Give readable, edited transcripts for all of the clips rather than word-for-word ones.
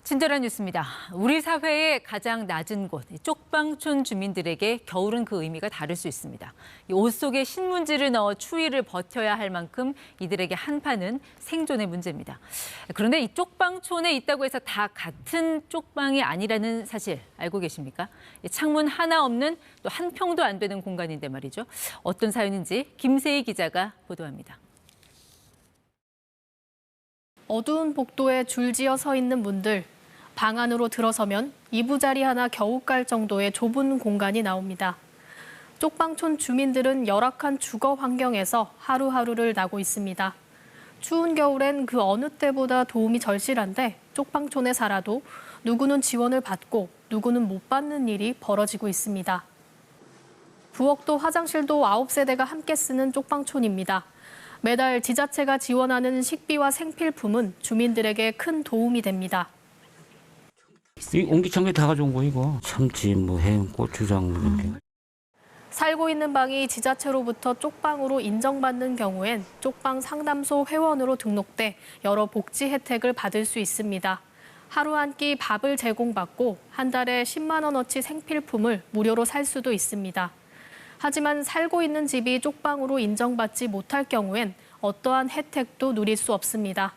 친절한 뉴스입니다. 우리 사회의 가장 낮은 곳, 쪽방촌 주민들에게 겨울은 그 의미가 다를 수 있습니다. 옷 속에 신문지를 넣어 추위를 버텨야 할 만큼 이들에게 한파는 생존의 문제입니다. 그런데 이 쪽방촌에 있다고 해서 다 같은 쪽방이 아니라는 사실 알고 계십니까? 창문 하나 없는 또 한 평도 안 되는 공간인데 말이죠. 어떤 사연인지 김세희 기자가 보도합니다. 어두운 복도에 줄지어 서 있는 분들, 방 안으로 들어서면 이부자리 하나 겨우 깔 정도의 좁은 공간이 나옵니다. 쪽방촌 주민들은 열악한 주거 환경에서 하루하루를 나고 있습니다. 추운 겨울엔 그 어느 때보다 도움이 절실한데 쪽방촌에 살아도 누구는 지원을 받고 누구는 못 받는 일이 벌어지고 있습니다. 부엌도 화장실도 9세대가 함께 쓰는 쪽방촌입니다. 매달 지자체가 지원하는 식비와 생필품은 주민들에게 큰 도움이 됩니다. 이 옹기청기 다 가져온 거 이거. 참치, 햄, 고추장 이렇게. 살고 있는 방이 지자체로부터 쪽방으로 인정받는 경우엔 쪽방 상담소 회원으로 등록돼 여러 복지 혜택을 받을 수 있습니다. 하루 한 끼 밥을 제공받고 한 달에 10만 원어치 생필품을 무료로 살 수도 있습니다. 하지만 살고 있는 집이 쪽방으로 인정받지 못할 경우엔 어떠한 혜택도 누릴 수 없습니다.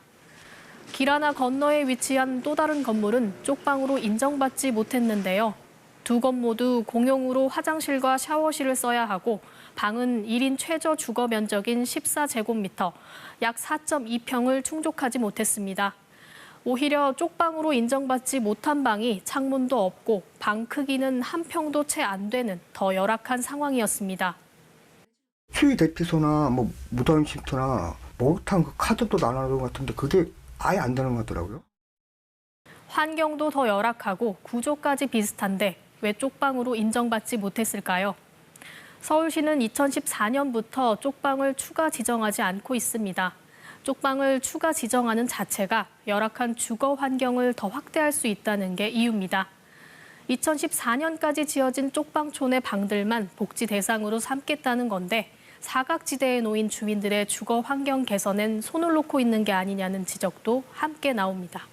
길 하나 건너에 위치한 또 다른 건물은 쪽방으로 인정받지 못했는데요. 두 건 모두 공용으로 화장실과 샤워실을 써야 하고 방은 1인 최저 주거 면적인 14제곱미터, 약 4.2평을 충족하지 못했습니다. 오히려 쪽방으로 인정받지 못한 방이 창문도 없고 방 크기는 한 평도 채 안 되는 더 열악한 상황이었습니다. 추위 대피소나 무더위 쉼터나 목욕탕 그 카드도 나눠놓은 것 같은데 그게 아예 안 되는 것 같더라고요. 환경도 더 열악하고 구조까지 비슷한데 왜 쪽방으로 인정받지 못했을까요? 서울시는 2014년부터 쪽방을 추가 지정하지 않고 있습니다. 쪽방을 추가 지정하는 자체가 열악한 주거 환경을 더 확대할 수 있다는 게 이유입니다. 2014년까지 지어진 쪽방촌의 방들만 복지 대상으로 삼겠다는 건데 사각지대에 놓인 주민들의 주거 환경 개선엔 손을 놓고 있는 게 아니냐는 지적도 함께 나옵니다.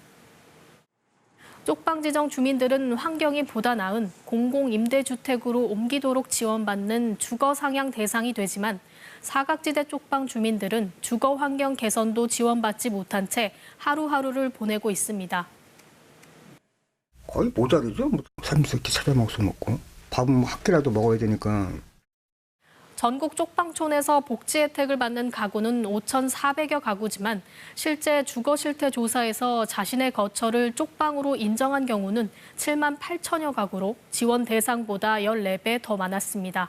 쪽방 지정 주민들은 환경이 보다 나은 공공임대주택으로 옮기도록 지원받는 주거 상향 대상이 되지만 사각지대 쪽방 주민들은 주거 환경 개선도 지원받지 못한 채 하루하루를 보내고 있습니다. 거의 모자르죠. 삼시세끼 차려 먹을 수 없고 밥은 한 끼라도 먹어야 되니까. 전국 쪽방촌에서 복지 혜택을 받는 가구는 5,400여 가구지만 실제 주거 실태 조사에서 자신의 거처를 쪽방으로 인정한 경우는 7만 8천여 가구로 지원 대상보다 14배 더 많았습니다.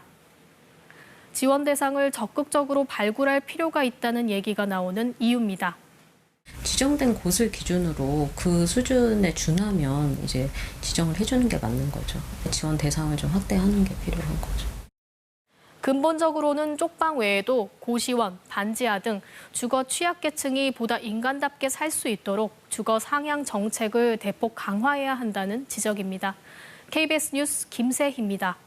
지원 대상을 적극적으로 발굴할 필요가 있다는 얘기가 나오는 이유입니다. 지정된 곳을 기준으로 그 수준에 준하면 이제 지정을 해주는 게 맞는 거죠. 지원 대상을 좀 확대하는 게 필요한 거죠. 근본적으로는 쪽방 외에도 고시원, 반지하 등 주거 취약계층이 보다 인간답게 살 수 있도록 주거 상향 정책을 대폭 강화해야 한다는 지적입니다. KBS 뉴스 김세희입니다.